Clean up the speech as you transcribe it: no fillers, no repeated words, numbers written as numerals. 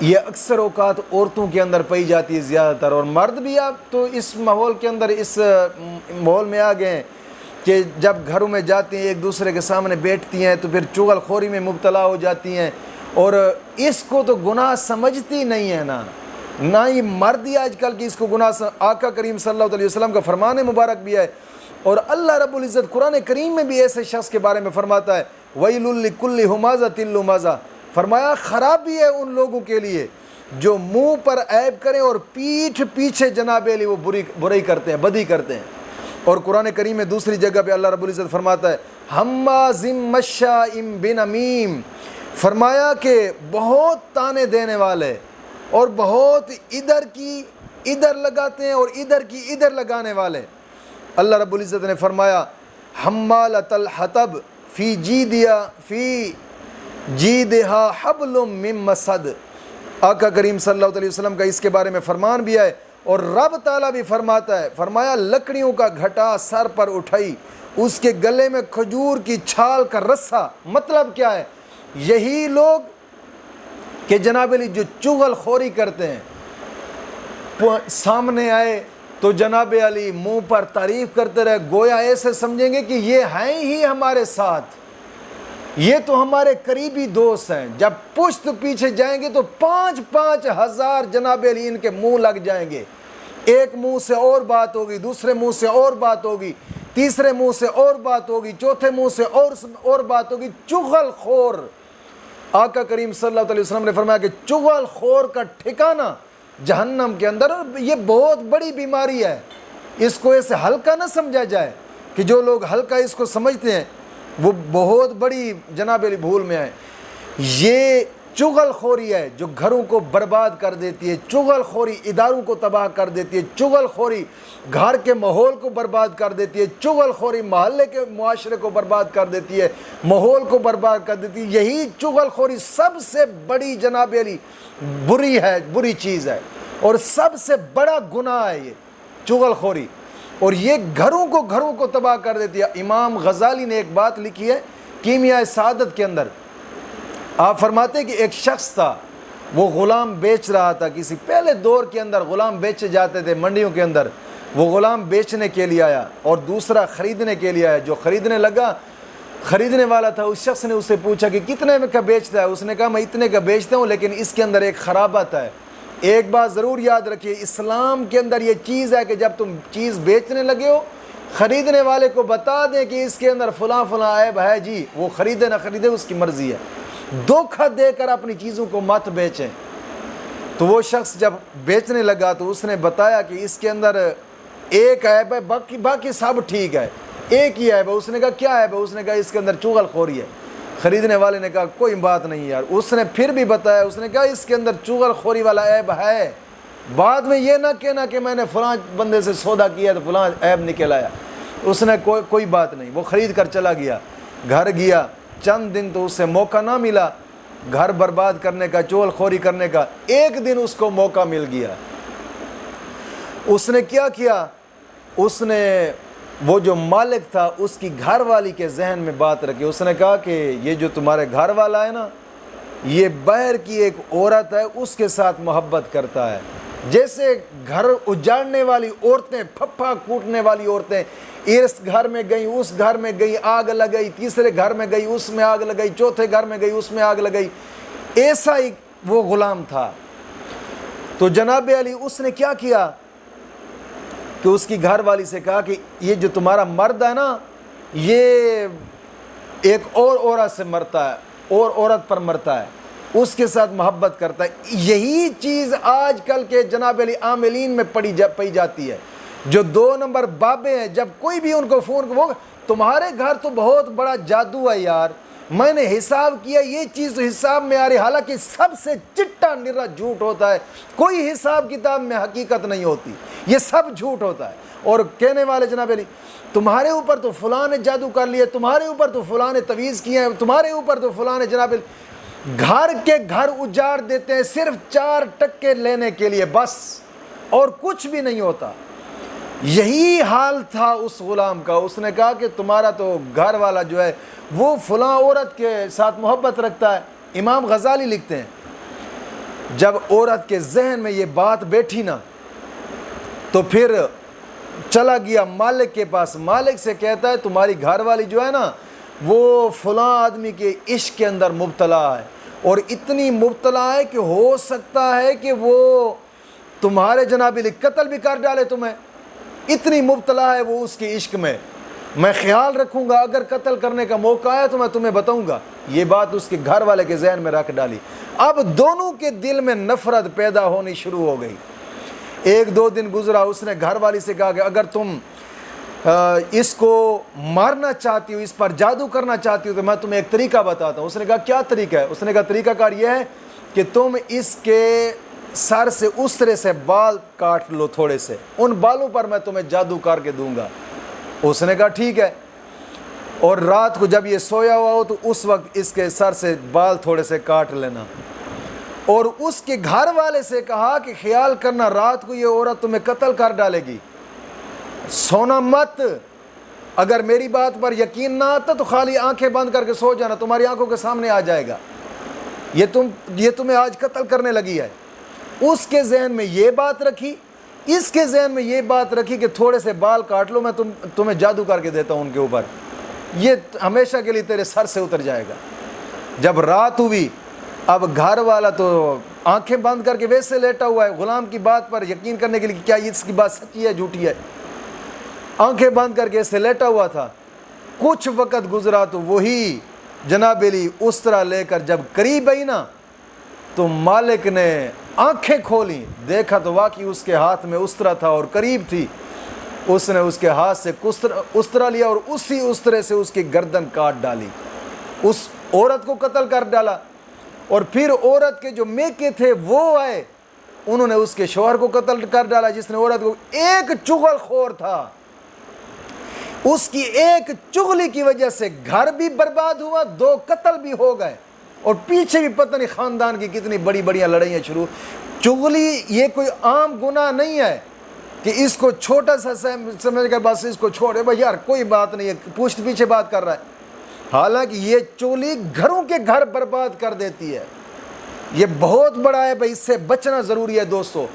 یہ اکثر اوقات عورتوں کے اندر پائی جاتی ہے زیادہ تر، اور مرد بھی اب تو اس ماحول کے اندر، اس ماحول میں آ گئے ہیں کہ جب گھروں میں جاتی ہیں ایک دوسرے کے سامنے بیٹھتی ہیں تو پھر چغل خوری میں مبتلا ہو جاتی ہیں، اور اس کو تو گناہ سمجھتی نہیں ہے نہ ہی مرد ہی آج کل کی اس کو گناہ آقا کریم صلی اللہ علیہ وسلم کا فرمان مبارک بھی ہے، اور اللہ رب العزت قرآن کریم میں بھی ایسے شخص کے بارے میں فرماتا ہے وَيْلٌ لِكُلِّ ہُمَازَةٍ لُمَازَةٍ، فرمایا خرابی ہے ان لوگوں کے لیے جو منہ پر عیب کریں اور پیٹھ پیچھے جناب علی وہ برائی کرتے ہیں، بدی کرتے ہیں۔ اور قرآن کریم میں دوسری جگہ پہ اللہ رب العزت فرماتا ہے ہمازٍ مشاء بنمیم، فرمایا کہ بہت تانے دینے والے اور بہت ادھر کی ادھر لگاتے ہیں اور ادھر کی ادھر لگانے والے۔ اللہ رب العزت نے فرمایا حمالۃ الحطب فی جیدہا حبل من مسد، آقا کریم صلی اللہ علیہ وسلم کا اس کے بارے میں فرمان بھی ہے، اور رب تعالیٰ بھی فرماتا ہے، فرمایا لکڑیوں کا گھٹا سر پر اٹھائی، اس کے گلے میں کھجور کی چھال کا رسہ۔ مطلب کیا ہے؟ یہی لوگ کہ جناب علی جو چغل خوری کرتے ہیں، سامنے آئے تو جناب علی منہ پر تعریف کرتے رہے، گویا ایسے سمجھیں گے کہ یہ ہیں ہی ہمارے ساتھ، یہ تو ہمارے قریبی دوست ہیں۔ جب پشت پیچھے جائیں گے تو 5,000 جناب علی ان کے منہ لگ جائیں گے، ایک منہ سے اور بات ہوگی، دوسرے منہ سے اور بات ہوگی، تیسرے منہ سے اور بات ہوگی، چوتھے منہ سے اور بات ہوگی۔ چغل خور، آقا کریم صلی اللہ علیہ وسلم نے فرمایا کہ چغل خور کا ٹھکانہ جہنم کے اندر، اور یہ بہت بڑی بیماری ہے، اس کو ایسے ہلکا نہ سمجھا جائے کہ جو لوگ ہلکا اس کو سمجھتے ہیں وہ بہت بڑی جناب علی بھول میں آئے۔ یہ چغل خوری ہے جو گھروں کو برباد کر دیتی ہے، چغل خوری اداروں کو تباہ کر دیتی ہے، چغل خوری گھر کے ماحول کو برباد کر دیتی ہے، چغل خوری محلے کے معاشرے کو برباد کر دیتی ہے، ماحول کو برباد کر دیتی ہے۔ یہی چغل خوری سب سے بڑی جناب علی بری چیز ہے، اور سب سے بڑا گناہ ہے یہ چغل خوری، اور یہ گھروں کو تباہ کر دیتی ہے۔ امام غزالی نے ایک بات لکھی ہے کیمیائے سعادت کے اندر، آپ فرماتے ہیں کہ ایک شخص تھا، وہ غلام بیچ رہا تھا، کسی پہلے دور کے اندر غلام بیچے جاتے تھے منڈیوں کے اندر، وہ غلام بیچنے کے لیے آیا اور دوسرا خریدنے کے لیے آیا۔ جو خریدنے لگا، خریدنے والا تھا، اس شخص نے اس سے پوچھا کہ کتنے کا بیچتا ہے؟ اس نے کہا میں اتنے کا بیچتا ہوں، لیکن اس کے اندر ایک خرابت ہے۔ ایک بات ضرور یاد رکھیے، اسلام کے اندر یہ چیز ہے کہ جب تم چیز بیچنے لگے ہو، خریدنے والے کو بتا دیں کہ اس کے اندر فلاں عیب ہے، جی وہ خریدے نہ خریدے اس کی مرضی ہے، دھوکہ دے کر اپنی چیزوں کو مت بیچیں۔ تو وہ شخص جب بیچنے لگا تو اس نے بتایا کہ اس کے اندر ایک عیب ہے، باقی سب ٹھیک ہے، ایک ہی عیب ہے۔ اس نے کہا کیا عیب ہے؟ اس نے کہا اس کے اندر چغل خوری ہے۔ خریدنے والے نے کہا کوئی بات نہیں یار، اس نے پھر بھی بتایا، اس نے کہا اس کے اندر چغل خوری والا عیب ہے، بعد میں یہ نہ کہنا کہ میں نے فلاں بندے سے سودا کیا تو فلاں عیب نکل آیا۔ اس نے کوئی بات نہیں، وہ خرید کر چلا گیا، گھر گیا، چند دن تو اسے موقع نہ ملا گھر برباد کرنے کا، چغل خوری کرنے کا۔ ایک دن اس کو موقع مل گیا، اس نے کیا کیا، اس نے وہ جو مالک تھا اس کی گھر والی کے ذہن میں بات رکھی۔ اس نے کہا کہ یہ جو تمہارے گھر والا ہے نا، یہ باہر کی ایک عورت ہے، اس کے ساتھ محبت کرتا ہے، جیسے گھر اجاڑنے والی عورتیں، پھپھا کوٹنے والی عورتیں، اس گھر میں گئی، اس گھر میں گئی، آگ لگئی، تیسرے گھر میں گئی، اس میں آگ لگئی، چوتھے گھر میں گئی، اس میں آگ لگئی، ایسا ہی وہ غلام تھا۔ تو جناب علی اس نے کیا کیا کہ اس کی گھر والی سے کہا کہ یہ جو تمہارا مرد ہے نا، یہ ایک اور عورت سے مرتا ہے، اور عورت پر مرتا ہے، اس کے ساتھ محبت کرتا ہے۔ یہی چیز آج کل کے جناب علی عاملین میں پئی جاتی ہے، جو 2 نمبر بابے ہیں، جب کوئی بھی ان کو فون وہ تمہارے گھر تو بہت بڑا جادو ہے یار، میں نے حساب کیا یہ چیز تو حساب میں آ رہی، حالانکہ سب سے چٹا نرا جھوٹ ہوتا ہے، کوئی حساب کتاب میں حقیقت نہیں ہوتی، یہ سب جھوٹ ہوتا ہے۔ اور کہنے والے جناب علی تمہارے اوپر تو فلاں نے جادو کر لیا، تمہارے اوپر تو فلاں نے تویز کیا ہے، تمہارے اوپر تو فلاں نے جناب علی گھر کے گھر اجاڑ دیتے ہیں صرف 4 ٹکے لینے کے لیے بس، اور کچھ بھی نہیں ہوتا۔ یہی حال تھا اس غلام کا۔ اس نے کہا کہ تمہارا تو گھر والا جو ہے وہ فلاں عورت کے ساتھ محبت رکھتا ہے۔ امام غزالی لکھتے ہیں جب عورت کے ذہن میں یہ بات بیٹھی نا تو پھر چلا گیا مالک کے پاس. مالک سے کہتا ہے تمہاری گھر والی جو ہے نا وہ فلاں آدمی کے عشق کے اندر مبتلا ہے, اور اتنی مبتلا ہے کہ ہو سکتا ہے کہ وہ تمہارے جناب علی قتل بھی کر ڈالے تمہیں, اتنی مبتلا ہے وہ اس کے عشق میں. میں خیال رکھوں گا, اگر قتل کرنے کا موقع آیا تو میں تمہیں بتاؤں گا. یہ بات اس کے گھر والے کے ذہن میں رکھ ڈالی. اب دونوں کے دل میں نفرت پیدا ہونی شروع ہو گئی. 1-2 دن گزرا, اس نے گھر والی سے کہا کہ اگر تم اس کو مارنا چاہتی ہو, اس پر جادو کرنا چاہتی ہو تو میں تمہیں ایک طریقہ بتاتا ہوں. اس نے کہا کیا طریقہ ہے؟ اس نے کہا طریقہ کار یہ ہے کہ تم اس کے سر سے اس طرح سے بال کاٹ لو تھوڑے سے, ان بالوں پر میں تمہیں جادو کر کے دوں گا. اس نے کہا ٹھیک ہے, اور رات کو جب یہ سویا ہوا ہو تو اس وقت اس کے سر سے بال تھوڑے سے کاٹ لینا. اور اس کے گھر والے سے کہا کہ خیال کرنا رات کو یہ عورت تمہیں قتل کر ڈالے گی, سونا مت. اگر میری بات پر یقین نہ آتا تو خالی آنکھیں بند کر کے سو جانا, تمہاری آنکھوں کے سامنے آ جائے گا یہ تمہیں آج قتل کرنے لگی ہے. اس کے ذہن میں یہ بات رکھی, اس کے ذہن میں یہ بات رکھی کہ تھوڑے سے بال کاٹ لو, میں تمہیں جادو کر کے دیتا ہوں ان کے اوپر, یہ ہمیشہ کے لیے تیرے سر سے اتر جائے گا. جب رات ہوئی, اب گھر والا تو آنکھیں بند کر کے ویسے لیٹا ہوا ہے غلام کی بات پر یقین کرنے کے لیے کیا اس کی بات سچی ہے جھوٹی ہے. آنکھیں بند کر کے ایسے لیٹا ہوا تھا. کچھ وقت گزرا تو وہی جناب علی اس طرح لے کر جب قریب آئی نا تو مالک نے آنکھیں کھولیں, دیکھا تو واقعی اس کے ہاتھ میں استرا تھا اور قریب تھی. اس نے اس کے ہاتھ سے استرا لیا اور اسی استرے سے اس کی گردن کاٹ ڈالی, اس عورت کو قتل کر ڈالا. اور پھر عورت کے جو میکے تھے وہ آئے, انہوں نے اس کے شوہر کو قتل کر ڈالا جس نے عورت کو, ایک چغل خور تھا, اس کی ایک چغلی کی وجہ سے گھر بھی برباد ہوا, 2 قتل بھی ہو گئے, اور پیچھے بھی پتہ نہیں خاندان کی کتنی بڑی بڑی لڑائیاں شروع. چغلی یہ کوئی عام گناہ نہیں ہے کہ اس کو چھوٹا سا سمجھ کر بس اس کو چھوڑے بھائی یار کوئی بات نہیں ہے, پوچھ پیچھے بات کر رہا ہے. حالانکہ یہ چغلی گھروں کے گھر برباد کر دیتی ہے. یہ بہت بڑا ہے بھائی, اس سے بچنا ضروری ہے دوستو.